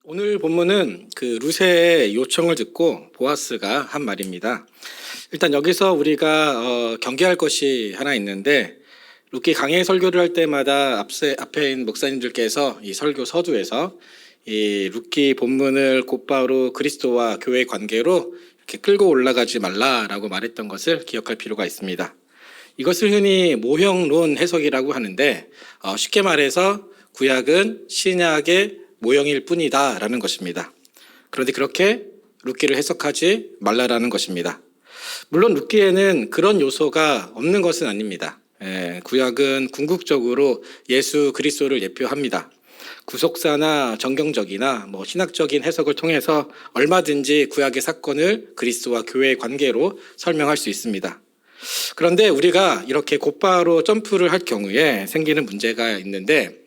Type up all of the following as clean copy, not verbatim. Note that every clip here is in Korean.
오늘 본문은 그 루세의 요청을 듣고 보아스가 한 말입니다. 일단 여기서 우리가 경계할 것이 하나 있는데, 룻기 강해 설교를 할 때마다 앞에 있는 목사님들께서 이 설교 서두에서 이 룻기 본문을 곧바로 그리스도와 교회의 관계로 이렇게 끌고 올라가지 말라라고 말했던 것을 기억할 필요가 있습니다. 이것을 흔히 모형론 해석이라고 하는데, 쉽게 말해서 구약은 신약의 모형일 뿐이다라는 것입니다. 그런데 그렇게 룻기를 해석하지 말라라는 것입니다. 물론 룻기에는 그런 요소가 없는 것은 아닙니다. 구약은 궁극적으로 예수 그리스도를 예표합니다. 구속사나 정경적이나 신학적인 해석을 통해서 얼마든지 구약의 사건을 그리스도와 교회의 관계로 설명할 수 있습니다. 그런데 우리가 이렇게 곧바로 점프를 할 경우에 생기는 문제가 있는데,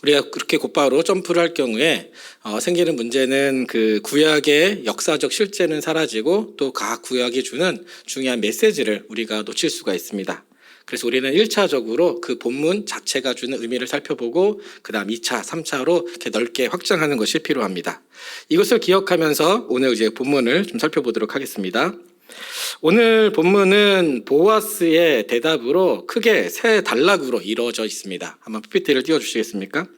우리가 그렇게 곧바로 점프를 할 경우에 생기는 문제는 그 구약의 역사적 실제는 사라지고 또 각 구약이 주는 중요한 메시지를 우리가 놓칠 수가 있습니다. 그래서 우리는 1차적으로 그 본문 자체가 주는 의미를 살펴보고 그 다음 2차, 3차로 이렇게 넓게 확장하는 것이 필요합니다. 이것을 기억하면서 오늘 이제 본문을 좀 살펴보도록 하겠습니다. 오늘 본문은 보아스의 대답으로 크게 세 단락으로 이루어져 있습니다. 한번 PPT를 띄워주시겠습니까?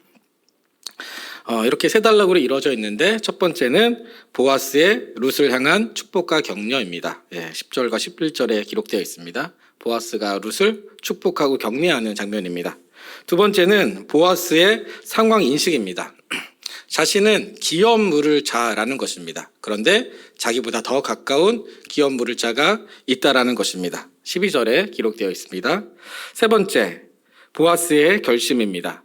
이렇게 세 단락으로 이루어져 있는데, 첫 번째는 보아스의 룻을 향한 축복과 격려입니다. 10절과 11절에 기록되어 있습니다. 보아스가 룻을 축복하고 격려하는 장면입니다. 두 번째는 보아스의 상황 인식입니다. 자신은 기업 물을 자라는 것입니다. 그런데 자기보다 더 가까운 기업 물을 자가 있다라는 것입니다. 12절에 기록되어 있습니다. 세 번째, 보아스의 결심입니다.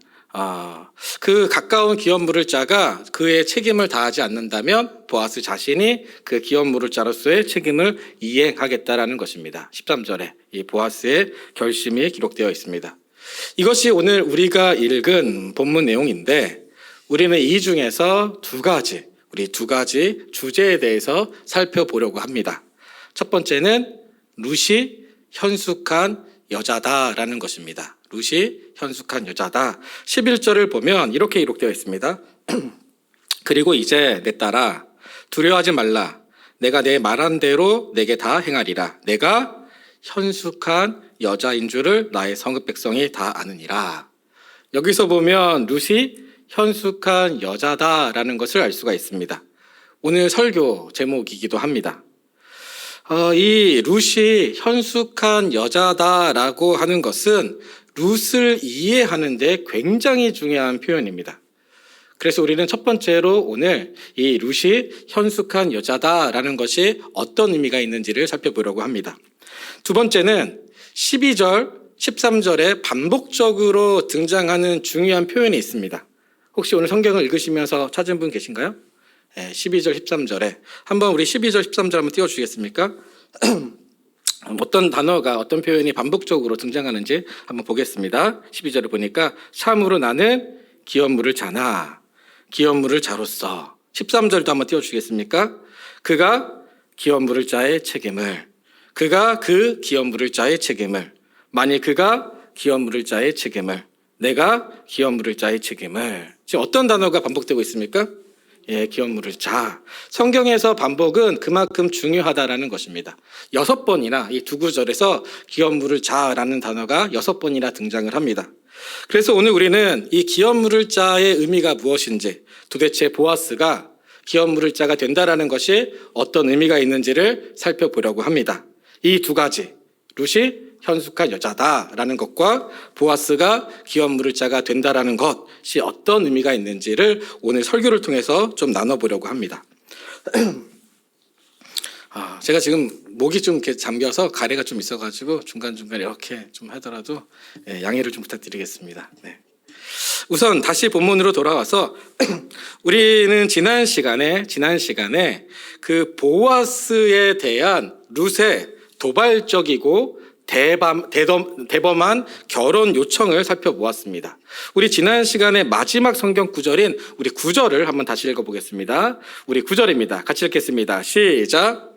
그 가까운 기업 물을 자가 그의 책임을 다하지 않는다면 보아스 자신이 그 기업 물을 자로서의 책임을 이행하겠다라는 것입니다. 13절에 이 보아스의 결심이 기록되어 있습니다. 이것이 오늘 우리가 읽은 본문 내용인데, 우리는 이 중에서 우리 두 가지 주제에 대해서 살펴보려고 합니다. 첫 번째는 룻이 현숙한 여자다라는 것입니다. 룻이 현숙한 여자다. 11절을 보면 이렇게 기록되어 있습니다. 그리고 이제 내 딸아, 두려워하지 말라. 내가 내 말한 대로 내게 다 행하리라. 내가 현숙한 여자인 줄을 나의 성읍 백성이 다 아느니라. 여기서 보면 룻이 현숙한 여자다라는 것을 알 수가 있습니다. 오늘 설교 제목이기도 합니다. 이 룻이 현숙한 여자다라고 하는 것은 룻을 이해하는 데 굉장히 중요한 표현입니다. 그래서 우리는 첫 번째로 오늘 이 룻이 현숙한 여자다라는 것이 어떤 의미가 있는지를 살펴보려고 합니다. 두 번째는 12절, 13절에 반복적으로 등장하는 중요한 표현이 있습니다. 혹시 오늘 성경을 읽으시면서 찾은 분 계신가요? 12절, 13절에 한번 우리 12절, 13절 한번 띄워주시겠습니까? 어떤 단어가, 어떤 표현이 반복적으로 등장하는지 한번 보겠습니다. 12절을 보니까 참으로 나는 기업 물을 자나 기업 물을 자로서. 13절도 한번 띄워주시겠습니까? 그가 기업 물을 자의 책임을, 그가 그 기업 물을 자의 책임을, 만일 그가 기업 물을 자의 책임을, 내가 기업 물을 자의 책임을. 지금 어떤 단어가 반복되고 있습니까? 기업 물을 자. 성경에서 반복은 그만큼 중요하다라는 것입니다. 6번이나 이 두 구절에서 기업 물을 자라는 단어가 6번이나 등장을 합니다. 그래서 오늘 우리는 이 기업 물을 자의 의미가 무엇인지, 도대체 보아스가 기업 물을 자가 된다라는 것이 어떤 의미가 있는지를 살펴보려고 합니다. 이 두 가지, 룻이 현숙한 여자다라는 것과 보아스가 기업 물을 자가 된다라는 것이 어떤 의미가 있는지를 오늘 설교를 통해서 좀 나눠보려고 합니다. 제가 지금 목이 좀 이렇게 잠겨서 가래가 좀 있어가지고 중간중간 이렇게 좀 하더라도 양해를 좀 부탁드리겠습니다. 네. 우선 다시 본문으로 돌아와서 우리는 지난 시간에 그 보아스에 대한 룻의 도발적이고 대범한 결혼 요청을 살펴보았습니다. 우리 지난 시간에 마지막 성경 구절인 우리 9절을 한번 다시 읽어보겠습니다. 우리 9절입니다. 같이 읽겠습니다. 시작.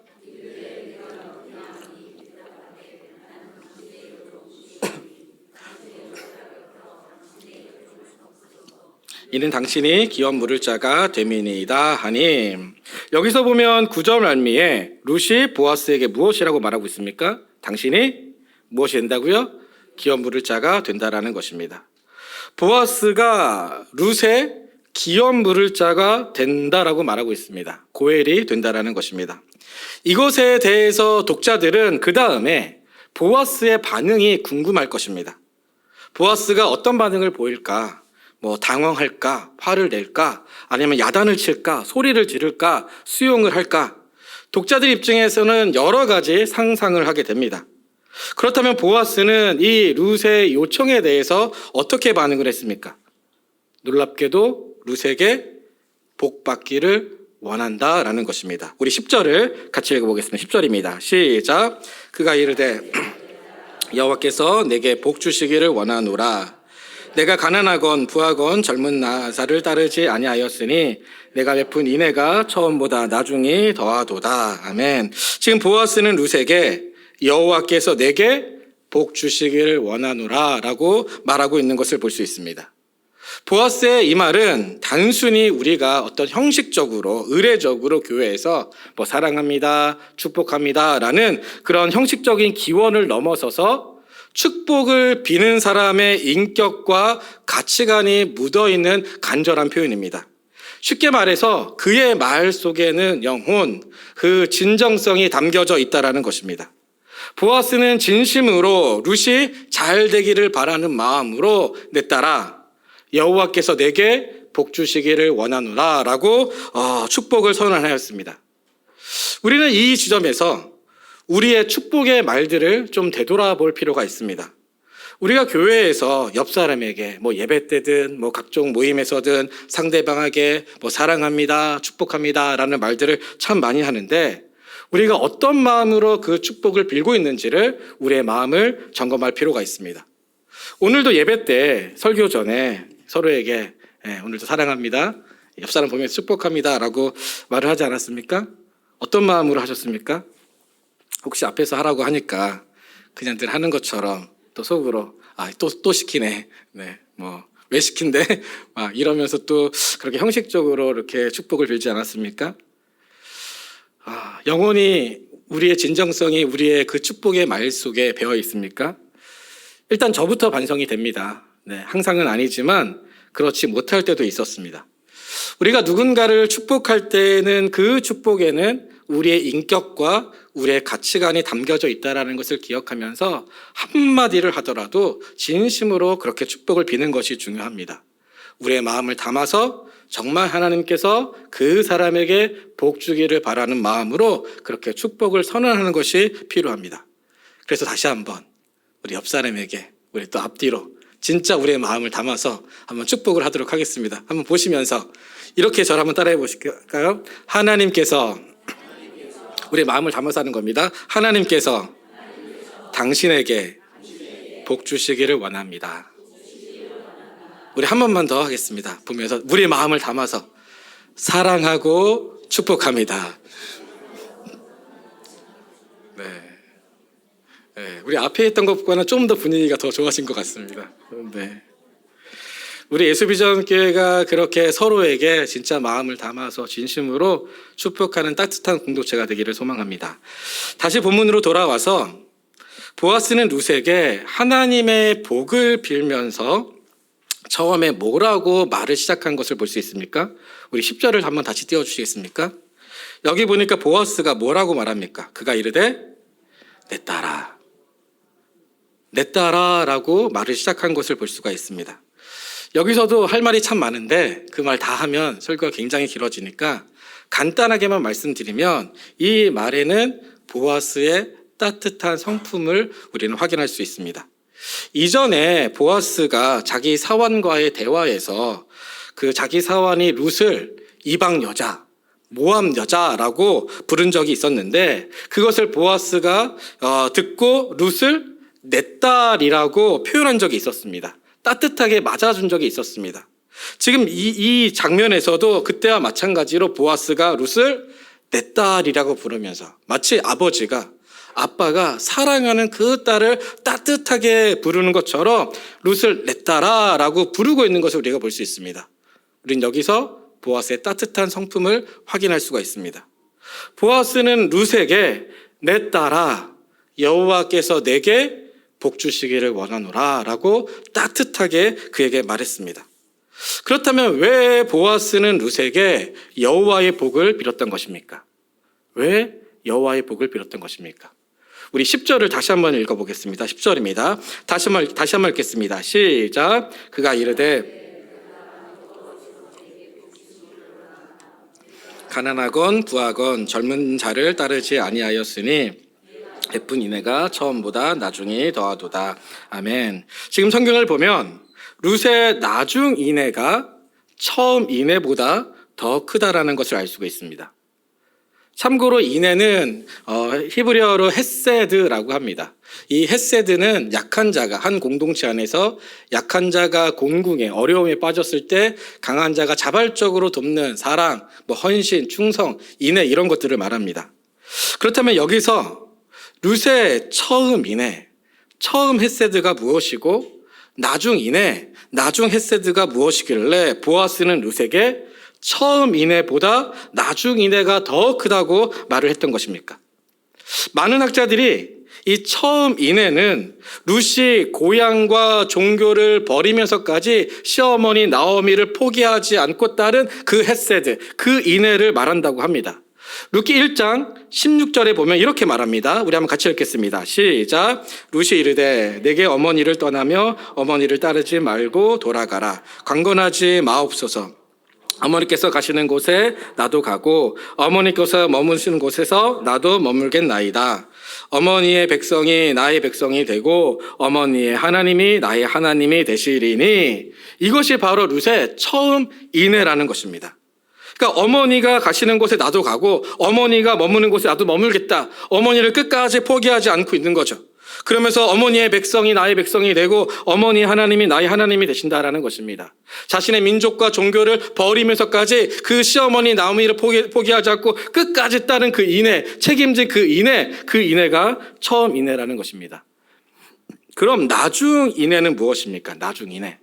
이는 당신이 기업 물을 자가 됨이니이다 하니. 여기서 보면 9절 말미에 룻이 보아스에게 무엇이라고 말하고 있습니까? 당신이 무엇이 된다고요? 기업 물을 자가 된다라는 것입니다. 보아스가 룻의 기업 물을 자가 된다라고 말하고 있습니다. 고엘이 된다라는 것입니다. 이것에 대해서 독자들은 그 다음에 보아스의 반응이 궁금할 것입니다. 보아스가 어떤 반응을 보일까? 당황할까? 화를 낼까? 아니면 야단을 칠까? 소리를 지를까? 수용을 할까? 독자들 입장에서는 여러 가지 상상을 하게 됩니다. 그렇다면 보아스는 이 룻의 요청에 대해서 어떻게 반응을 했습니까? 놀랍게도 룻에게 복 받기를 원한다라는 것입니다. 우리 10절을 같이 읽어보겠습니다. 10절입니다. 시작. 그가 이르되 여호와께서 내게 복 주시기를 원하노라. 내가 가난하건 부하건 젊은 나사를 따르지 아니하였으니 내가 베푼 인애가 처음보다 나중이 더하도다. 아멘. 지금 보아스는 룻에게 여호와께서 내게 복 주시기를 원하노라 라고 말하고 있는 것을 볼 수 있습니다. 보아스의 이 말은 단순히 우리가 어떤 형식적으로 의례적으로 교회에서 사랑합니다, 축복합니다 라는 그런 형식적인 기원을 넘어서서 축복을 비는 사람의 인격과 가치관이 묻어있는 간절한 표현입니다. 쉽게 말해서 그의 말 속에는 영혼, 그 진정성이 담겨져 있다는 것입니다. 보아스는 진심으로 룻이 잘 되기를 바라는 마음으로 내 딸아 여호와께서 내게 복 주시기를 원하노라 라고 축복을 선언하였습니다. 우리는 이 지점에서 우리의 축복의 말들을 좀 되돌아볼 필요가 있습니다. 우리가 교회에서 옆 사람에게 예배 때든 각종 모임에서든 상대방에게 사랑합니다, 축복합니다 라는 말들을 참 많이 하는데 우리가 어떤 마음으로 그 축복을 빌고 있는지를 우리의 마음을 점검할 필요가 있습니다. 오늘도 예배 때 설교 전에 서로에게 오늘도 사랑합니다, 옆 사람 보면서 축복합니다 라고 말을 하지 않았습니까? 어떤 마음으로 하셨습니까? 혹시 앞에서 하라고 하니까 그냥 늘 하는 것처럼 또 속으로 또 시키네, 왜 시킨대? 이러면서 또 그렇게 형식적으로 이렇게 축복을 빌지 않았습니까? 영혼이 우리의 진정성이 우리의 그 축복의 말 속에 배어 있습니까? 일단 저부터 반성이 됩니다. 항상은 아니지만 그렇지 못할 때도 있었습니다. 우리가 누군가를 축복할 때는 그 축복에는 우리의 인격과 우리의 가치관이 담겨져 있다는 것을 기억하면서 한마디를 하더라도 진심으로 그렇게 축복을 비는 것이 중요합니다. 우리의 마음을 담아서 정말 하나님께서 그 사람에게 복 주기를 바라는 마음으로 그렇게 축복을 선언하는 것이 필요합니다. 그래서 다시 한번 우리 옆 사람에게 우리 또 앞뒤로 진짜 우리의 마음을 담아서 한번 축복을 하도록 하겠습니다. 한번 보시면서 이렇게 저를 한번 따라해 보실까요? 하나님께서 우리의 마음을 담아서 하는 겁니다. 하나님께서 당신에게 복 주시기를 원합니다. 우리 한 번만 더 하겠습니다. 보면서 우리의 마음을 담아서 사랑하고 축복합니다. 우리 앞에 했던 것보다는 좀 더 분위기가 더 좋아진 것 같습니다. 우리 예수비전 교회가 그렇게 서로에게 진짜 마음을 담아서 진심으로 축복하는 따뜻한 공동체가 되기를 소망합니다. 다시 본문으로 돌아와서 보아스는 룻에게 하나님의 복을 빌면서 처음에 뭐라고 말을 시작한 것을 볼 수 있습니까? 우리 10절을 한번 다시 띄워주시겠습니까? 여기 보니까 보아스가 뭐라고 말합니까? 그가 이르되 내 딸아, 내 딸아 라고 말을 시작한 것을 볼 수가 있습니다. 여기서도 할 말이 참 많은데 그 말 다 하면 설교가 굉장히 길어지니까 간단하게만 말씀드리면 이 말에는 보아스의 따뜻한 성품을 우리는 확인할 수 있습니다. 이전에 보아스가 자기 사환과의 대화에서 그 자기 사환이 룻을 이방 여자, 모압 여자라고 부른 적이 있었는데 그것을 보아스가 듣고 룻을 내 딸이라고 표현한 적이 있었습니다. 따뜻하게 맞아준 적이 있었습니다. 지금 이 장면에서도 그때와 마찬가지로 보아스가 룻을 내 딸이라고 부르면서 마치 아빠가 사랑하는 그 딸을 따뜻하게 부르는 것처럼 룻을 내 딸아라고 부르고 있는 것을 우리가 볼 수 있습니다. 우린 여기서 보아스의 따뜻한 성품을 확인할 수가 있습니다. 보아스는 룻에게 내 딸아 여호와께서 내게 복 주시기를 원하노라 라고 따뜻하게 그에게 말했습니다. 그렇다면 왜 보아스는 룻에게 여호와의 복을 빌었던 것입니까? 왜 여호와의 복을 빌었던 것입니까? 우리 10절을 다시 한번 읽어보겠습니다. 10절입니다. 다시 한번 읽겠습니다. 시작. 그가 이르되 가난하건 부하건 젊은 자를 따르지 아니하였으니 베푼 인애가 처음보다 나중이 더하도다. 아멘. 지금 성경을 보면 룻의 나중 인애가 처음 인애보다 더 크다라는 것을 알 수가 있습니다. 참고로 인애는 히브리어로 헤세드라고 합니다. 이 헤세드는 약한 자가 한 공동체 안에서 약한 자가 곤궁에 어려움에 빠졌을 때 강한 자가 자발적으로 돕는 사랑, 헌신, 충성, 인애 이런 것들을 말합니다. 그렇다면 여기서 룻의 처음 인애, 처음 헤세드가 무엇이고 나중 인애, 나중 헤세드가 무엇이길래 보아스는 룻에게 처음 인애보다 나중 인애가 더 크다고 말을 했던 것입니까? 많은 학자들이 이 처음 인애는 룻이 고향과 종교를 버리면서까지 시어머니 나오미를 포기하지 않고 따른 그 헤세드, 그 인애를 말한다고 합니다. 룻기 1장 16절에 보면 이렇게 말합니다. 우리 한번 같이 읽겠습니다. 시작. 룻이 이르되 내게 어머니를 떠나며 어머니를 따르지 말고 돌아가라. 강건하지 마옵소서. 어머니께서 가시는 곳에 나도 가고 어머니께서 머무시는 곳에서 나도 머물겠나이다. 어머니의 백성이 나의 백성이 되고 어머니의 하나님이 나의 하나님이 되시리니. 이것이 바로 룻의 처음 인애라는 것입니다. 그러니까 어머니가 가시는 곳에 나도 가고 어머니가 머무는 곳에 나도 머물겠다. 어머니를 끝까지 포기하지 않고 있는 거죠. 그러면서 어머니의 백성이 나의 백성이 되고 어머니 하나님이 나의 하나님이 되신다라는 것입니다. 자신의 민족과 종교를 버리면서까지 그 시어머니 나오미를 포기하지 않고 끝까지 따른 그 인애, 책임진 그 인애가 처음 인애라는 것입니다. 그럼 나중 인애는 무엇입니까? 나중 인애.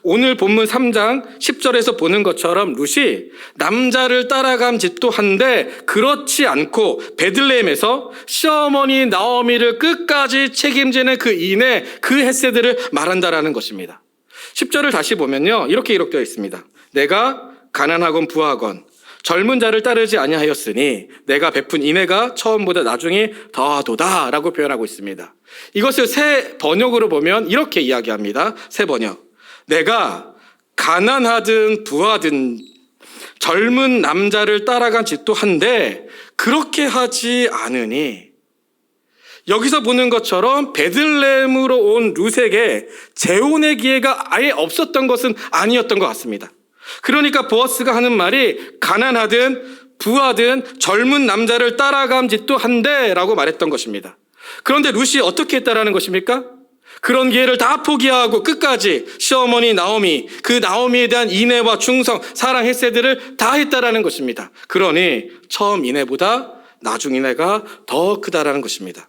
오늘 본문 3장 10절에서 보는 것처럼 룻이 남자를 따라간 짓도 한데 그렇지 않고 베들레헴에서 시어머니 나오미를 끝까지 책임지는 그 인애, 그 헤세드를 말한다라는 것입니다. 10절을 다시 보면요, 이렇게 기록되어 있습니다. 내가 가난하건 부하건 젊은 자를 따르지 아니하였으니 내가 베푼 인애가 처음보다 나중에 더하도다 라고 표현하고 있습니다. 이것을 새 번역으로 보면 이렇게 이야기합니다. 새 번역. 내가 가난하든 부하든 젊은 남자를 따라간 짓도 한데 그렇게 하지 않으니. 여기서 보는 것처럼 베들레헴으로 온 룻에게 재혼의 기회가 아예 없었던 것은 아니었던 것 같습니다. 그러니까 보아스가 하는 말이 가난하든 부하든 젊은 남자를 따라간 짓도 한데 라고 말했던 것입니다. 그런데 룻이 어떻게 했다라는 것입니까? 그런 기회를 다 포기하고 끝까지 시어머니 나오미, 그 나오미에 대한 인애와 충성, 사랑, 헤세드를 다 했다라는 것입니다. 그러니 처음 인애보다 나중 인애가 더 크다라는 것입니다.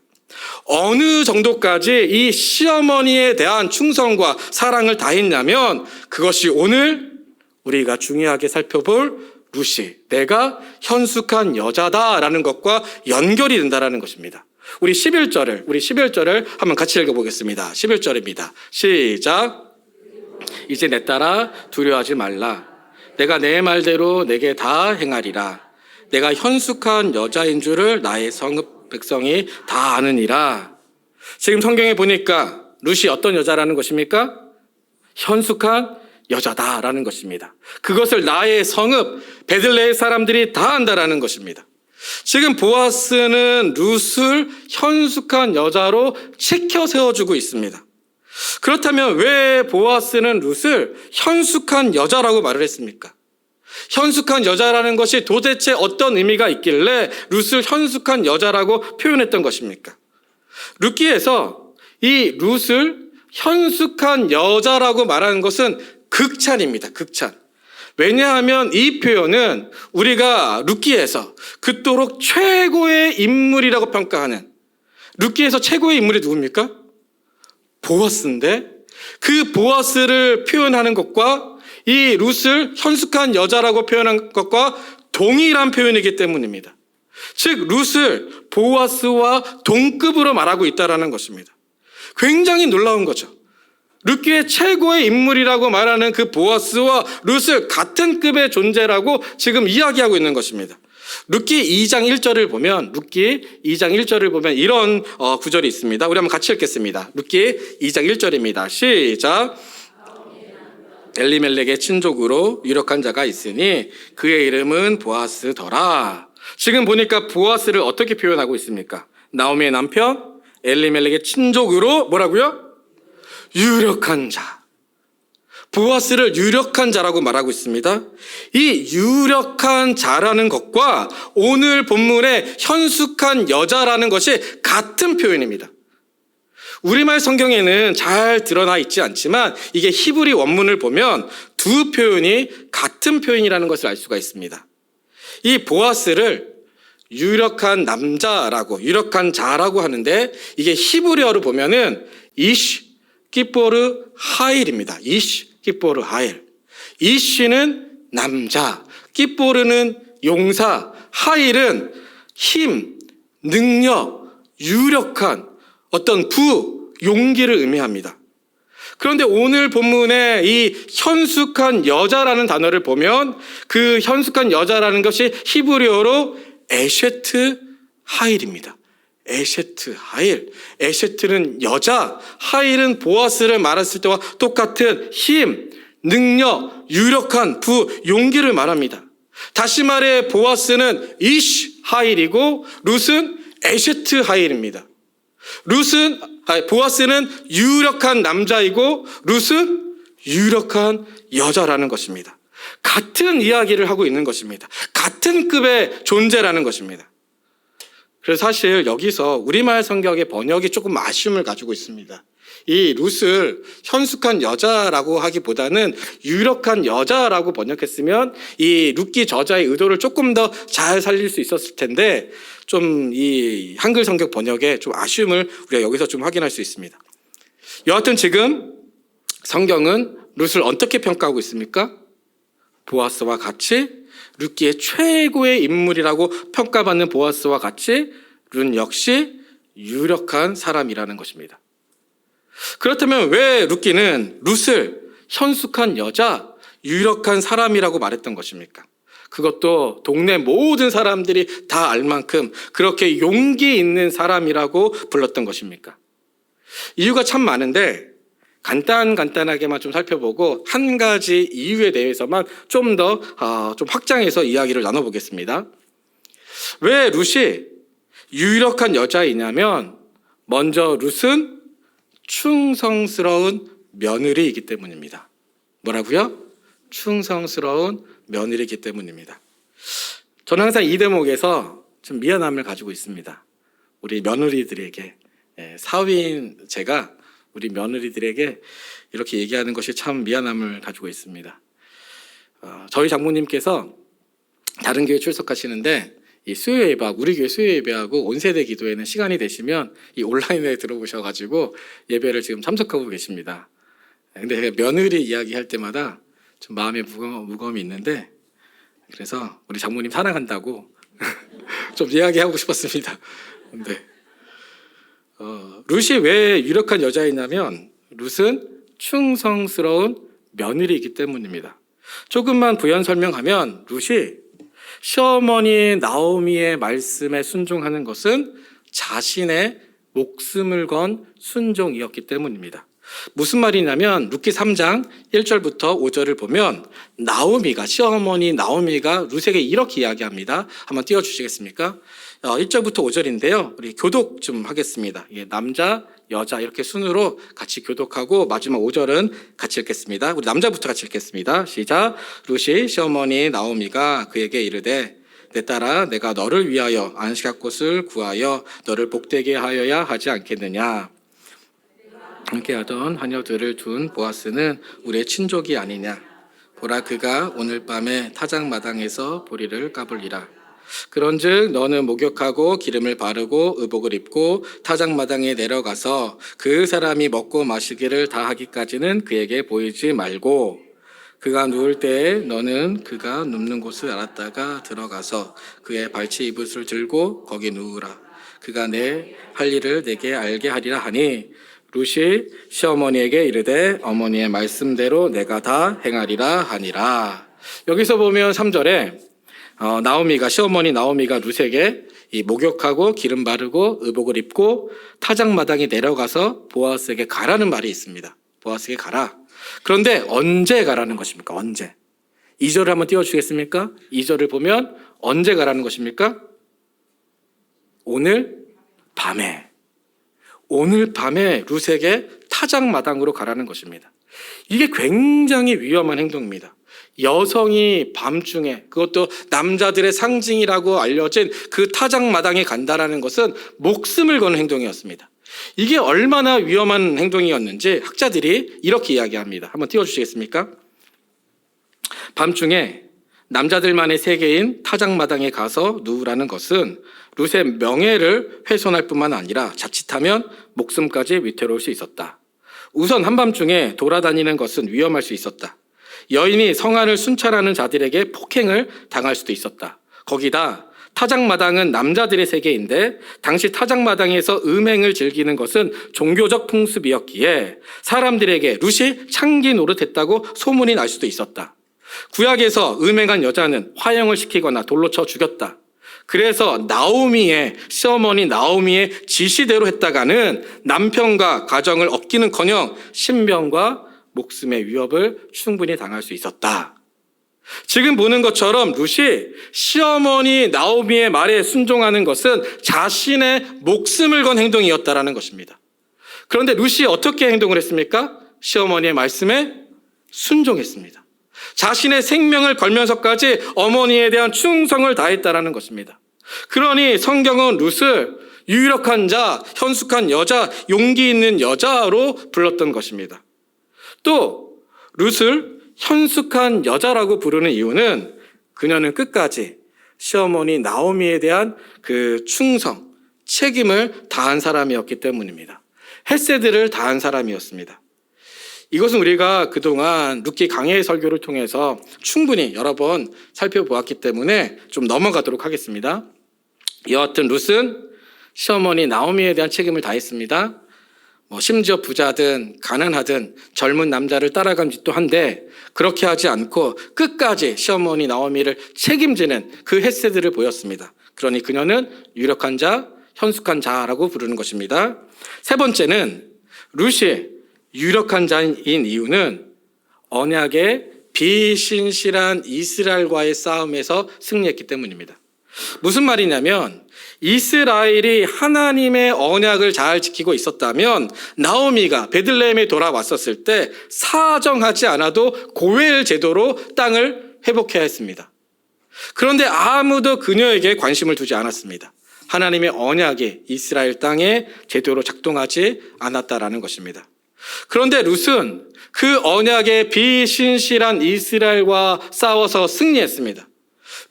어느 정도까지 이 시어머니에 대한 충성과 사랑을 다 했냐면 그것이 오늘 우리가 중요하게 살펴볼 룻이 내가 현숙한 여자다라는 것과 연결이 된다라는 것입니다. 우리 11절을 한번 같이 읽어보겠습니다. 11절입니다. 시작. 이제 내 딸아 두려워하지 말라. 내가 내 말대로 내게 다 행하리라. 내가 현숙한 여자인 줄을 나의 성읍 백성이 다 아느니라. 지금 성경에 보니까 룻이 어떤 여자라는 것입니까? 현숙한 여자다라는 것입니다. 그것을 나의 성읍 베들레헴 사람들이 다 안다라는 것입니다. 지금 보아스는 룻을 현숙한 여자로 치켜 세워주고 있습니다. 그렇다면 왜 보아스는 룻을 현숙한 여자라고 말을 했습니까? 현숙한 여자라는 것이 도대체 어떤 의미가 있길래 룻을 현숙한 여자라고 표현했던 것입니까? 룻기에서 이 룻을 현숙한 여자라고 말하는 것은 극찬입니다. 극찬. 왜냐하면 이 표현은 우리가 룻기에서 그토록 최고의 인물이라고 평가하는, 룻기에서 최고의 인물이 누굽니까? 보아스인데 그 보아스를 표현하는 것과 이 룻을 현숙한 여자라고 표현한 것과 동일한 표현이기 때문입니다. 즉 룻을 보아스와 동급으로 말하고 있다는 것입니다. 굉장히 놀라운 거죠. 룻기의 최고의 인물이라고 말하는 그 보아스와 룻을 같은 급의 존재라고 지금 이야기하고 있는 것입니다. 룻기 2장 1절을 보면 이런 구절이 있습니다. 우리 한번 같이 읽겠습니다. 룻기 2장 1절입니다. 시작. 엘리멜렉의 친족으로 유력한 자가 있으니 그의 이름은 보아스더라. 지금 보니까 보아스를 어떻게 표현하고 있습니까? 나오미의 남편 엘리멜렉의 친족으로 뭐라고요? 유력한 자. 보아스를 유력한 자라고 말하고 있습니다. 이 유력한 자라는 것과 오늘 본문의 현숙한 여자라는 것이 같은 표현입니다. 우리말 성경에는 잘 드러나 있지 않지만 이게 히브리 원문을 보면 두 표현이 같은 표현이라는 것을 알 수가 있습니다. 이 보아스를 유력한 남자라고, 유력한 자라고 하는데 이게 히브리어로 보면은 이시 기뽀르 하일입니다. 이시 기뽀르 하일. 이시는 남자, 기뽀르는 용사, 하일은 힘, 능력, 유력한 어떤 용기를 의미합니다. 그런데 오늘 본문에 이 현숙한 여자라는 단어를 보면 그 현숙한 여자라는 것이 히브리어로 에셰트 하일입니다. 에셰트 하일. 에셰트는 여자, 하일은 보아스를 말했을 때와 똑같은 힘, 능력, 유력한 용기를 말합니다. 다시 말해 보아스는 이시 하일이고 룻은 에셰트 하일입니다. 보아스는 유력한 남자이고 룻은 유력한 여자라는 것입니다. 같은 이야기를 하고 있는 것입니다. 같은 급의 존재라는 것입니다. 그래서 사실 여기서 우리말 성경의 번역이 조금 아쉬움을 가지고 있습니다. 이 룻을 현숙한 여자라고 하기보다는 유력한 여자라고 번역했으면 이 룻기 저자의 의도를 조금 더 잘 살릴 수 있었을 텐데 좀 이 한글 성경 번역에 좀 아쉬움을 우리가 여기서 좀 확인할 수 있습니다. 여하튼 지금 성경은 룻을 어떻게 평가하고 있습니까? 보아스와 같이 룻기의 최고의 인물이라고 평가받는 보아스와 같이 룻 역시 유력한 사람이라는 것입니다. 그렇다면 왜 룻기는 룻을 현숙한 여자, 유력한 사람이라고 말했던 것입니까? 그것도 동네 모든 사람들이 다 알 만큼 그렇게 용기 있는 사람이라고 불렀던 것입니까? 이유가 참 많은데 간단하게만 좀 살펴보고 한 가지 이유에 대해서만 좀 더 좀 확장해서 이야기를 나눠보겠습니다. 왜 룻이 유력한 여자이냐면 먼저 룻은 충성스러운 며느리이기 때문입니다. 뭐라고요? 충성스러운 며느리이기 때문입니다. 저는 항상 이 대목에서 좀 미안함을 가지고 있습니다. 우리 며느리들에게, 사위인 제가 우리 며느리들에게 이렇게 얘기하는 것이 참 미안함을 가지고 있습니다. 저희 장모님께서 다른 교회 출석하시는데 이 수요 예배하고 우리 교회 수요 예배하고 온세대 기도회는 시간이 되시면 이 온라인에 들어오셔가지고 예배를 지금 참석하고 계십니다. 근데 며느리 이야기할 때마다 좀 마음에 무거움이 있는데 그래서 우리 장모님 사랑한다고 좀 이야기하고 싶었습니다. 근데 룻이 왜 유력한 여자이냐면 룻은 충성스러운 며느리이기 때문입니다. 조금만 부연 설명하면 룻이 시어머니 나오미의 말씀에 순종하는 것은 자신의 목숨을 건 순종이었기 때문입니다. 무슨 말이냐면 룻기 3장 1절부터 5절을 보면 시어머니 나오미가 룻에게 이렇게 이야기합니다. 한번 띄워주시겠습니까? 1절부터 5절인데요. 우리 교독 좀 하겠습니다. 남자, 여자 이렇게 순으로 같이 교독하고 마지막 5절은 같이 읽겠습니다. 우리 남자부터 같이 읽겠습니다. 시작. 룻이 시어머니 나오미가 그에게 이르되 내 딸아 내가 너를 위하여 안식할 곳을 구하여 너를 복되게 하여야 하지 않겠느냐. 함께 하던 하녀들을 둔 보아스는 우리의 친족이 아니냐. 보라 그가 오늘 밤에 타작마당에서 보리를 까불리라. 그런즉 너는 목욕하고 기름을 바르고 의복을 입고 타작마당에 내려가서 그 사람이 먹고 마시기를 다 하기까지는 그에게 보이지 말고 그가 누울 때에 너는 그가 눕는 곳을 알았다가 들어가서 그의 발치 이붓을 들고 거기 누우라. 그가 내 할 일을 내게 알게 하리라 하니 룻이 시어머니에게 이르되 어머니의 말씀대로 내가 다 행하리라 하니라. 여기서 보면 3절에 시어머니 나오미가 룻에게 이 목욕하고 기름 바르고 의복을 입고 타작마당에 내려가서 보아스에게 가라는 말이 있습니다. 보아스에게 가라. 그런데 언제 가라는 것입니까? 언제? 2절을 한번 띄워주시겠습니까? 2절을 보면 언제 가라는 것입니까? 오늘 밤에. 오늘 밤에 룻에게 타작마당으로 가라는 것입니다. 이게 굉장히 위험한 행동입니다. 여성이 밤중에, 그것도 남자들의 상징이라고 알려진 그 타작마당에 간다라는 것은 목숨을 거는 행동이었습니다. 이게 얼마나 위험한 행동이었는지 학자들이 이렇게 이야기합니다. 한번 띄워주시겠습니까? 밤중에 남자들만의 세계인 타작마당에 가서 누우라는 것은 룻의 명예를 훼손할 뿐만 아니라 자칫하면 목숨까지 위태로울 수 있었다. 우선 한밤중에 돌아다니는 것은 위험할 수 있었다. 여인이 성안을 순찰하는 자들에게 폭행을 당할 수도 있었다. 거기다 타작마당은 남자들의 세계인데 당시 타작마당에서 음행을 즐기는 것은 종교적 풍습이었기에 사람들에게 룻이 창기 노릇했다고 소문이 날 수도 있었다. 구약에서 음행한 여자는 화형을 시키거나 돌로 쳐 죽였다. 그래서 시어머니 나오미의 지시대로 했다가는 남편과 가정을 얻기는커녕 신병과 목숨의 위협을 충분히 당할 수 있었다. 지금 보는 것처럼 룻이 시어머니 나오미의 말에 순종하는 것은 자신의 목숨을 건 행동이었다라는 것입니다. 그런데 룻이 어떻게 행동을 했습니까? 시어머니의 말씀에 순종했습니다. 자신의 생명을 걸면서까지 어머니에 대한 충성을 다했다라는 것입니다. 그러니 성경은 룻을 유력한 자, 현숙한 여자, 용기 있는 여자로 불렀던 것입니다. 또 룻을 현숙한 여자라고 부르는 이유는 그녀는 끝까지 시어머니 나오미에 대한 그 충성, 책임을 다한 사람이었기 때문입니다. 헤세드를 다한 사람이었습니다. 이것은 우리가 그동안 룻기 강해의 설교를 통해서 충분히 여러 번 살펴보았기 때문에 좀 넘어가도록 하겠습니다. 여하튼 룻은 시어머니 나오미에 대한 책임을 다했습니다. 심지어 부자든 가난하든 젊은 남자를 따라간 짓도 한데 그렇게 하지 않고 끝까지 시어머니 나오미를 책임지는 그 헤세드를 보였습니다. 그러니 그녀는 유력한 자, 현숙한 자라고 부르는 것입니다. 세 번째는 룻이 유력한 자인 이유는 언약의 비신실한 이스라엘과의 싸움에서 승리했기 때문입니다. 무슨 말이냐면 이스라엘이 하나님의 언약을 잘 지키고 있었다면 나오미가 베들레헴에 돌아왔었을 때 사정하지 않아도 고엘 제도로 땅을 회복해야 했습니다. 그런데 아무도 그녀에게 관심을 두지 않았습니다. 하나님의 언약이 이스라엘 땅에 제대로 작동하지 않았다라는 것입니다. 그런데 룻은 그 언약의 비신실한 이스라엘과 싸워서 승리했습니다.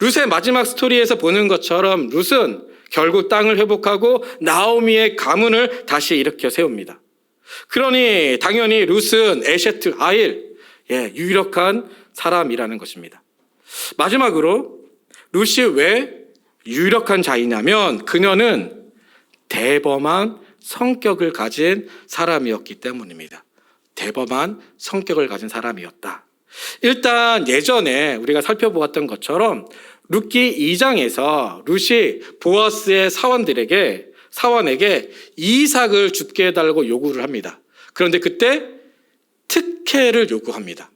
룻의 마지막 스토리에서 보는 것처럼 룻은 결국 땅을 회복하고 나오미의 가문을 다시 일으켜 세웁니다. 그러니 당연히 룻은 에셰트 아일, 유력한 사람이라는 것입니다. 마지막으로 룻이 왜 유력한 자이냐면 그녀는 대범한 성격을 가진 사람이었기 때문입니다. 대범한 성격을 가진 사람이었다. 일단 예전에 우리가 살펴보았던 것처럼 룻기 2장에서 룻이 보아스의 사원에게 이삭을 죽게 해달라고 요구를 합니다. 그런데 그때 특혜를 요구합니다.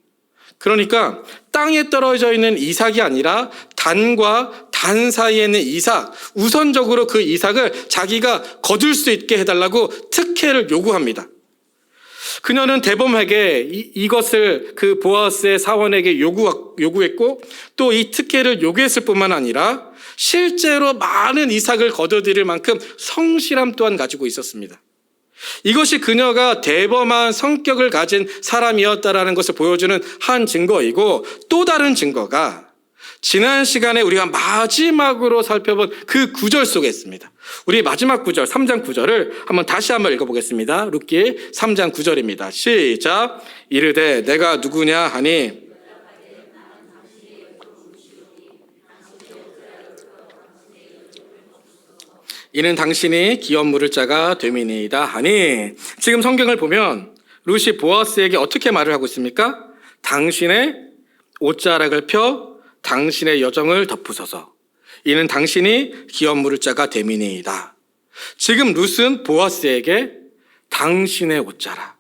그러니까 땅에 떨어져 있는 이삭이 아니라 단과 단 사이에 있는 이삭, 우선적으로 그 이삭을 자기가 거둘 수 있게 해달라고 특혜를 요구합니다. 그녀는 대범하게 이것을 그 보아스의 사원에게 요구했고 또 이 특혜를 요구했을 뿐만 아니라 실제로 많은 이삭을 거둬들일 만큼 성실함 또한 가지고 있었습니다. 이것이 그녀가 대범한 성격을 가진 사람이었다라는 것을 보여주는 한 증거이고 또 다른 증거가 지난 시간에 우리가 마지막으로 살펴본 그 구절 속에 있습니다. 우리 마지막 구절 3장 9절을 다시 한번 읽어보겠습니다. 룻기 3장 9절입니다. 시작. 이르되 내가 누구냐 하니 이는 당신이 기업 물을 자가 됨이니이다 하니, 지금 성경을 보면 룻이 보아스에게 어떻게 말을 하고 있습니까? 당신의 옷자락을 펴 당신의 여정을 덮으소서. 이는 당신이 기업 물을 자가 됨이니이다. 지금 룻은 보아스에게 당신의 옷자락,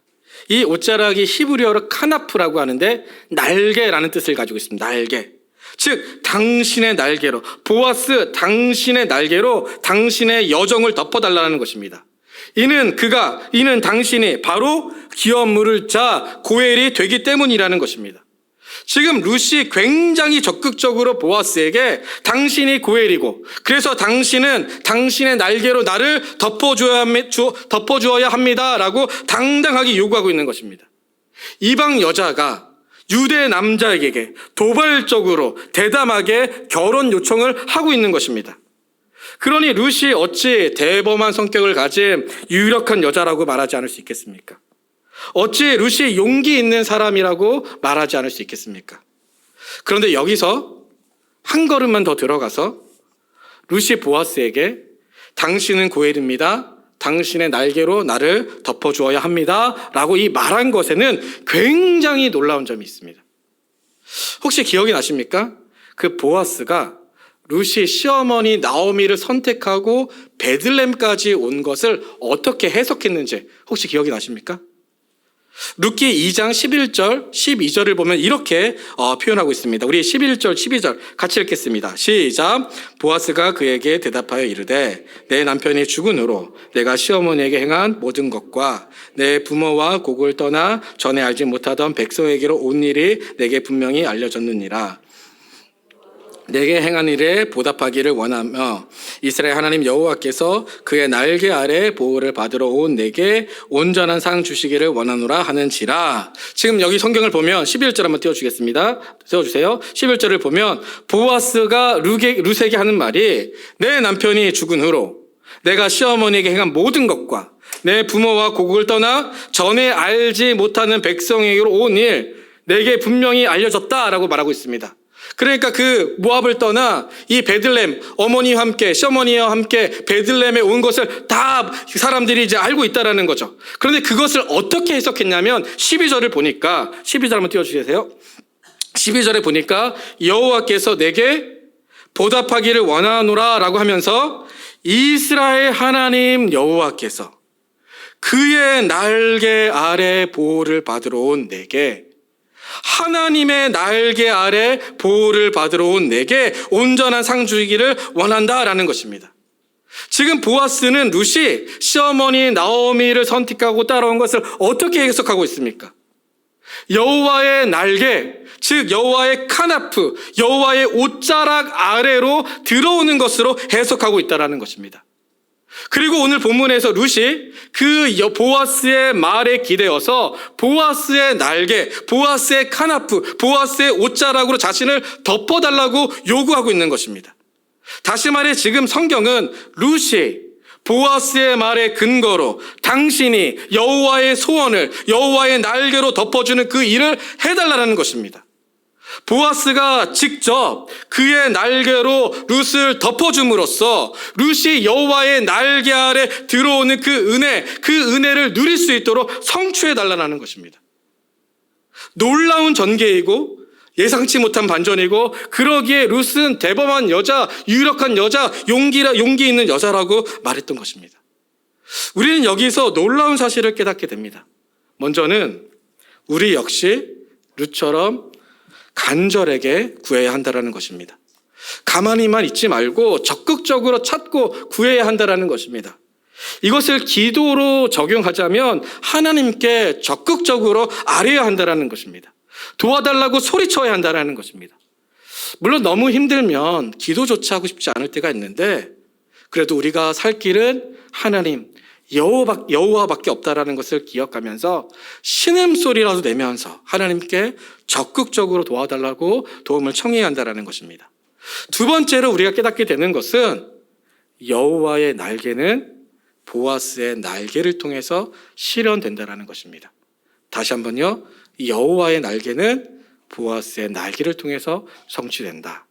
이 옷자락이 히브리어로 카나프라고 하는데 날개라는 뜻을 가지고 있습니다. 날개. 즉 당신의 날개로, 보아스 당신의 날개로 당신의 여정을 덮어달라는 것입니다. 이는 당신이 바로 기업 물을 자 고엘이 되기 때문이라는 것입니다. 지금 룻이 굉장히 적극적으로 보아스에게 당신이 고엘이고, 그래서 당신은 당신의 날개로 나를 덮어주어야 합니다라고 당당하게 요구하고 있는 것입니다. 이방 여자가 유대 남자에게 도발적으로 대담하게 결혼 요청을 하고 있는 것입니다. 그러니 룻이 어찌 대범한 성격을 가진 유력한 여자라고 말하지 않을 수 있겠습니까? 어찌 룻이 용기 있는 사람이라고 말하지 않을 수 있겠습니까? 그런데 여기서 한 걸음만 더 들어가서 룻이 보아스에게 당신은 고엘입니다, 당신의 날개로 나를 덮어주어야 합니다 라고 이 말한 것에는 굉장히 놀라운 점이 있습니다. 혹시 기억이 나십니까? 그 보아스가 룻이 시어머니 나오미를 선택하고 베들레헴까지 온 것을 어떻게 해석했는지 혹시 기억이 나십니까? 룻기 2장 11절 12절을 보면 이렇게 표현하고 있습니다. 우리 11절 12절 같이 읽겠습니다. 시작. 보아스가 그에게 대답하여 이르되 내 남편이 죽은 후로 내가 시어머니에게 행한 모든 것과 내 부모와 고국을 떠나 전에 알지 못하던 백성에게로 온 일이 내게 분명히 알려졌느니라. 내게 행한 일에 보답하기를 원하며 이스라엘 하나님 여호와께서 그의 날개 아래 보호를 받으러 온 내게 온전한 상 주시기를 원하노라 하는지라. 지금 여기 성경을 보면 11절 한번 띄워주겠습니다. 세워주세요. 11절을 보면 보아스가 룻에게 하는 말이 내 남편이 죽은 후로 내가 시어머니에게 행한 모든 것과 내 부모와 고국을 떠나 전에 알지 못하는 백성에게로 온 일 내게 분명히 알려졌다라고 말하고 있습니다. 그러니까 그 모압을 떠나 이 베들레헴, 어머니와 함께 시어머니와 함께 베들레헴에 온 것을 다 사람들이 이제 알고 있다라는 거죠. 그런데 그것을 어떻게 해석했냐면 12절을 보니까 12절 한번 띄워주세요. 12절에 보니까 여호와께서 내게 보답하기를 원하노라 라고 하면서 이스라엘 하나님 여호와께서 그의 날개 아래 보호를 받으러 온 내게, 하나님의 날개 아래 보호를 받으러 온 내게 온전한 상 주기를 원한다라는 것입니다. 지금 보아스는 룻이 시어머니 나오미를 선택하고 따라온 것을 어떻게 해석하고 있습니까? 여호와의 날개, 즉 여호와의 카나프, 여호와의 옷자락 아래로 들어오는 것으로 해석하고 있다는 것입니다. 그리고 오늘 본문에서 룻이 그 보아스의 말에 기대어서 보아스의 날개, 보아스의 카나프, 보아스의 옷자락으로 자신을 덮어달라고 요구하고 있는 것입니다. 다시 말해 지금 성경은 룻이 보아스의 말의 근거로 당신이 여호와의 소원을 여호와의 날개로 덮어주는 그 일을 해달라는 것입니다. 보아스가 직접 그의 날개로 룻을 덮어줌으로써 룻이 여호와의 날개 아래 들어오는 그 은혜를 누릴 수 있도록 성취해달라는 것입니다. 놀라운 전개이고 예상치 못한 반전이고, 그러기에 룻은 대범한 여자, 유력한 여자, 용기 있는 여자라고 말했던 것입니다. 우리는 여기서 놀라운 사실을 깨닫게 됩니다. 먼저는 우리 역시 룻처럼 간절하게 구해야 한다는 것입니다. 가만히만 있지 말고 적극적으로 찾고 구해야 한다는 것입니다. 이것을 기도로 적용하자면 하나님께 적극적으로 아뢰어야 한다는 것입니다. 도와달라고 소리쳐야 한다는 것입니다. 물론 너무 힘들면 기도조차 하고 싶지 않을 때가 있는데, 그래도 우리가 살 길은 하나님 여호와밖에 없다라는 것을 기억하면서 신음소리라도 내면서 하나님께 적극적으로 도와달라고 도움을 청해야 한다는 것입니다. 두 번째로 우리가 깨닫게 되는 것은 여호와의 날개는 보아스의 날개를 통해서 실현된다는 것입니다. 다시 한번요. 여호와의 날개는 보아스의 날개를 통해서 성취된다.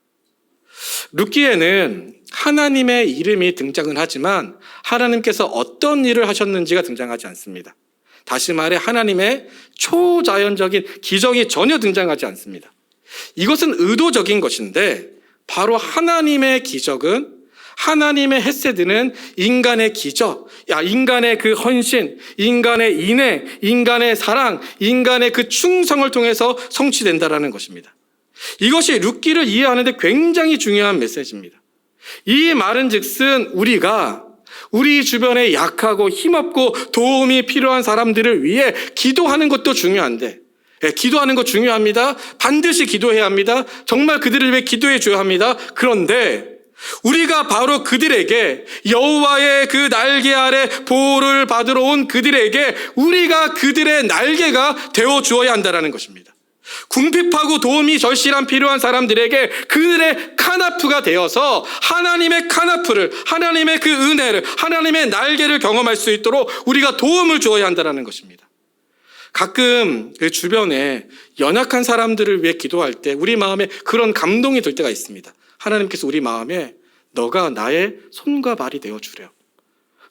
룻기에는 하나님의 이름이 등장은 하지만 하나님께서 어떤 일을 하셨는지가 등장하지 않습니다. 다시 말해 하나님의 초자연적인 기적이 전혀 등장하지 않습니다. 이것은 의도적인 것인데 바로 하나님의 기적은, 하나님의 헤세드는 인간의 기적, 인간의 그 헌신, 인간의 인애, 인간의 사랑, 인간의 그 충성을 통해서 성취된다라는 것입니다. 이것이 룻기를 이해하는데 굉장히 중요한 메시지입니다. 이 말은 즉슨 우리가 우리 주변에 약하고 힘없고 도움이 필요한 사람들을 위해 기도하는 것도 중요한데, 기도하는 것 중요합니다. 반드시 기도해야 합니다. 정말 그들을 위해 기도해 줘야 합니다. 그런데 우리가 바로 그들에게, 여호와의 그 날개 아래 보호를 받으러 온 그들에게 우리가 그들의 날개가 되어 주어야 한다는 것입니다. 궁핍하고 도움이 절실한 필요한 사람들에게 그들의 카나프가 되어서 하나님의 카나프를, 하나님의 그 은혜를, 하나님의 날개를 경험할 수 있도록 우리가 도움을 주어야 한다는 것입니다. 가끔 그 주변에 연약한 사람들을 위해 기도할 때 우리 마음에 그런 감동이 들 때가 있습니다. 하나님께서 우리 마음에 너가 나의 손과 발이 되어주렴,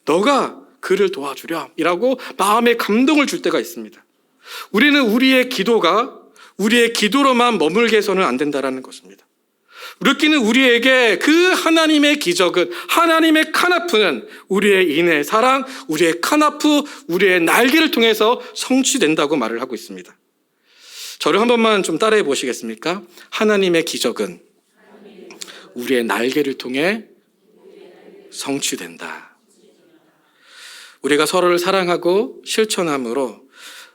너가 그를 도와주렴 이라고 마음에 감동을 줄 때가 있습니다. 우리는 우리의 기도가 우리의 기도로만 머물게 해서는 안 된다는 것입니다. 룻기는 우리에게 그 하나님의 기적은, 하나님의 카나프는 우리의 인애, 사랑, 우리의 카나프, 우리의 날개를 통해서 성취된다고 말을 하고 있습니다. 저를 한 번만 좀 따라해 보시겠습니까? 하나님의 기적은 우리의 날개를 통해 성취된다. 우리가 서로를 사랑하고 실천함으로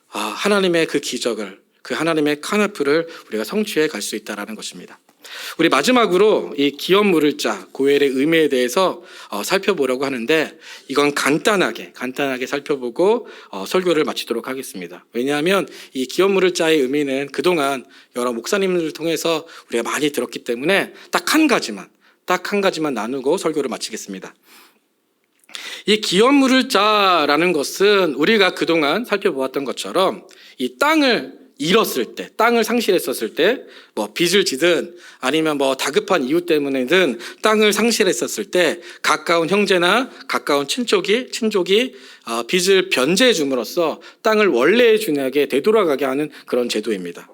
하나님의 그 기적을, 그 하나님의 카나프를 우리가 성취해 갈 수 있다는 것입니다. 우리 마지막으로 이 기업 물을 자, 고엘의 의미에 대해서 살펴보려고 하는데, 이건 간단하게 살펴보고 설교를 마치도록 하겠습니다. 왜냐하면 이 기업 물을 자의 의미는 그동안 여러 목사님들을 통해서 우리가 많이 들었기 때문에 딱 한 가지만 나누고 설교를 마치겠습니다. 이 기업 물을 자라는 것은 우리가 그동안 살펴보았던 것처럼 이 땅을 잃었을 때, 땅을 상실했었을 때, 빚을 지든 아니면 다급한 이유 때문에든 땅을 상실했었을 때 가까운 형제나 가까운 친족이 빚을 변제해 줌으로써 땅을 원래의 주인에게 되돌아가게 하는 그런 제도입니다.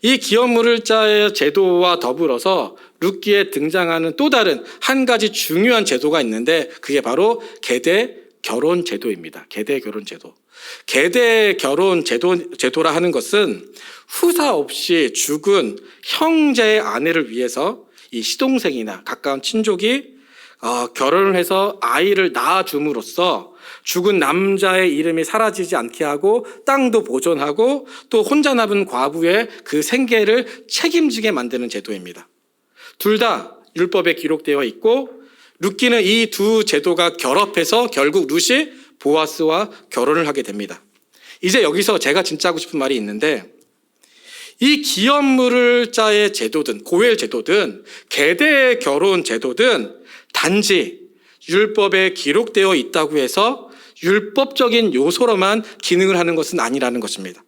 이 기업 물을 자의 제도와 더불어서 룻기에 등장하는 또 다른 한 가지 중요한 제도가 있는데, 그게 바로 계대 결혼 제도입니다. 계대 결혼 제도. 계대 결혼 제도라 하는 것은 후사 없이 죽은 형제의 아내를 위해서 이 시동생이나 가까운 친족이 결혼을 해서 아이를 낳아줌으로써 죽은 남자의 이름이 사라지지 않게 하고 땅도 보존하고 또 혼자 남은 과부의 그 생계를 책임지게 만드는 제도입니다. 둘 다 율법에 기록되어 있고, 룻기는 이 두 제도가 결합해서 결국 룻이 보아스와 결혼을 하게 됩니다. 이제 여기서 제가 진짜 하고 싶은 말이 있는데, 이 기업 물을 자의 제도든 고엘 제도든 계대 결혼 제도든 단지 율법에 기록되어 있다고 해서 율법적인 요소로만 기능을 하는 것은 아니라는 것입니다.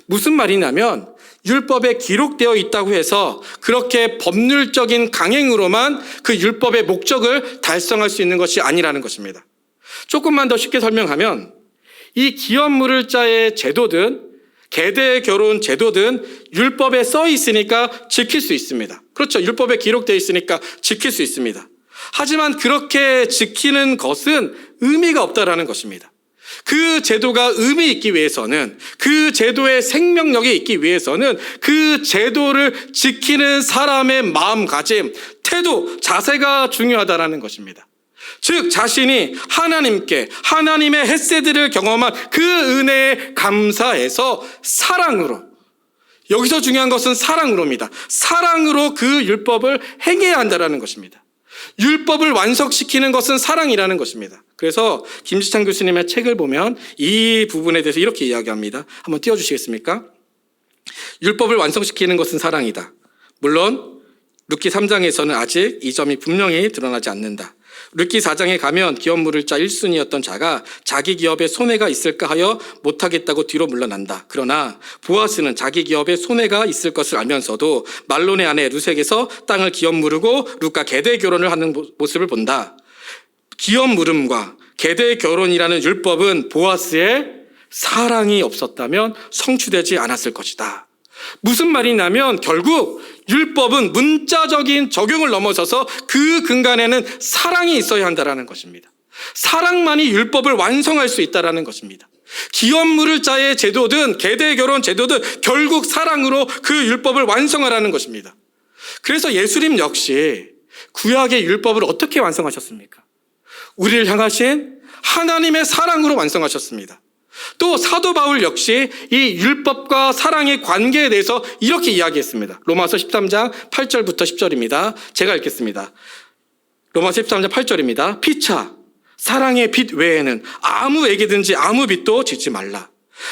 무슨 말이냐면, 율법에 기록되어 있다고 해서 그렇게 법률적인 강행으로만 그 율법의 목적을 달성할 수 있는 것이 아니라는 것입니다. 조금만 더 쉽게 설명하면, 이 기업 물을 자의 제도든 계대 결혼 제도든 율법에 써 있으니까 지킬 수 있습니다. 그렇죠. 율법에 기록되어 있으니까 지킬 수 있습니다. 하지만 그렇게 지키는 것은 의미가 없다라는 것입니다. 그 제도가 의미 있기 위해서는, 그 제도의 생명력이 있기 위해서는 그 제도를 지키는 사람의 마음가짐, 태도, 자세가 중요하다라는 것입니다. 즉 자신이 하나님께, 하나님의 헤세드를 경험한 그 은혜에 감사해서 사랑으로, 여기서 중요한 것은 사랑으로입니다. 사랑으로 그 율법을 행해야 한다는 것입니다. 율법을 완성시키는 것은 사랑이라는 것입니다. 그래서 김지찬 교수님의 책을 보면 이 부분에 대해서 이렇게 이야기합니다. 한번 띄워주시겠습니까? 율법을 완성시키는 것은 사랑이다. 물론 룻기 3장에서는 아직 이 점이 분명히 드러나지 않는다. 룻기 4장에 가면 기업 물을 자 1순위였던 자가 자기 기업에 손해가 있을까 하여 못하겠다고 뒤로 물러난다. 그러나 보아스는 자기 기업에 손해가 있을 것을 알면서도 말론의 아내 룻에게서 땅을 기업 물으고 룻과 계대 결혼을 하는 모습을 본다. 기업 물음과 계대 결혼이라는 율법은 보아스의 사랑이 없었다면 성취되지 않았을 것이다. 무슨 말이냐면 결국 율법은 문자적인 적용을 넘어서서 그 근간에는 사랑이 있어야 한다는 것입니다. 사랑만이 율법을 완성할 수 있다는 것입니다. 기업 물을 자의 제도든 계대 결혼 제도든 결국 사랑으로 그 율법을 완성하라는 것입니다. 그래서 예수님 역시 구약의 율법을 어떻게 완성하셨습니까? 우리를 향하신 하나님의 사랑으로 완성하셨습니다. 또 사도 바울 역시 이 율법과 사랑의 관계에 대해서 이렇게 이야기했습니다. 로마서 13장 8절부터 10절입니다. 제가 읽겠습니다. 로마서 13장 8절입니다. 피차 사랑의 빚 외에는 아무에게든지 아무 빚도 짓지 말라.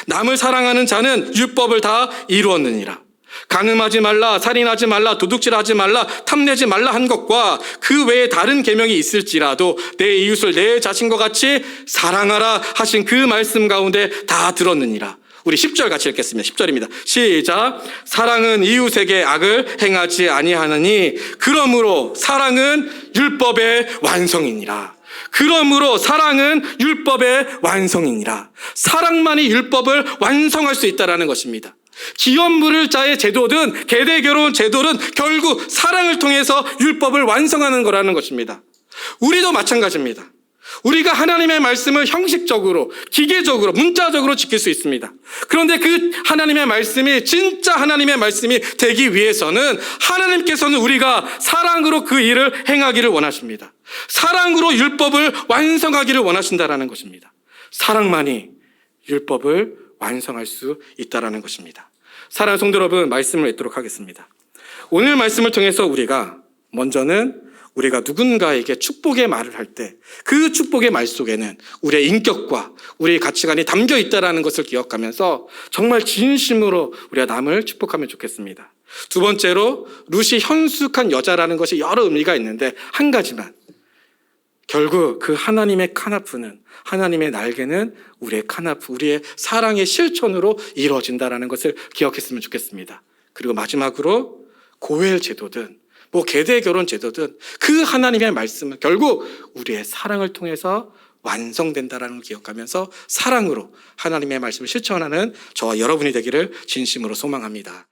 남을 사랑하는 자는 율법을 다 이루었느니라. 간음하지 말라, 살인하지 말라, 도둑질하지 말라, 탐내지 말라 한 것과 그 외에 다른 계명이 있을지라도 내 이웃을 내 자신과 같이 사랑하라 하신 그 말씀 가운데 다 들었느니라. 우리 10절 같이 읽겠습니다. 10절입니다. 시작. 사랑은 이웃에게 악을 행하지 아니하느니 그러므로 사랑은 율법의 완성이니라. 그러므로 사랑은 율법의 완성이니라. 사랑만이 율법을 완성할 수 있다는 것입니다. 기업 물을 자의 제도든 계대 결혼 제도는 결국 사랑을 통해서 율법을 완성하는 거라는 것입니다. 우리도 마찬가지입니다. 우리가 하나님의 말씀을 형식적으로, 기계적으로, 문자적으로 지킬 수 있습니다. 그런데 그 하나님의 말씀이 진짜 하나님의 말씀이 되기 위해서는 하나님께서는 우리가 사랑으로 그 일을 행하기를 원하십니다. 사랑으로 율법을 완성하기를 원하신다는 것입니다. 사랑만이 율법을 완성할 수 있다는 것입니다. 사랑하는 성도 여러분, 말씀을 읽도록 하겠습니다. 오늘 말씀을 통해서 우리가 먼저는 우리가 누군가에게 축복의 말을 할 때 그 축복의 말 속에는 우리의 인격과 우리의 가치관이 담겨 있다는 것을 기억하면서 정말 진심으로 우리가 남을 축복하면 좋겠습니다. 두 번째로 룻이 현숙한 여자라는 것이 여러 의미가 있는데 한 가지만, 결국 그 하나님의 카나프는, 하나님의 날개는 우리의 카나프, 우리의 사랑의 실천으로 이루어진다는 것을 기억했으면 좋겠습니다. 그리고 마지막으로 고엘 제도든 계대 결혼 제도든 그 하나님의 말씀은 결국 우리의 사랑을 통해서 완성된다는 걸 기억하면서 사랑으로 하나님의 말씀을 실천하는 저와 여러분이 되기를 진심으로 소망합니다.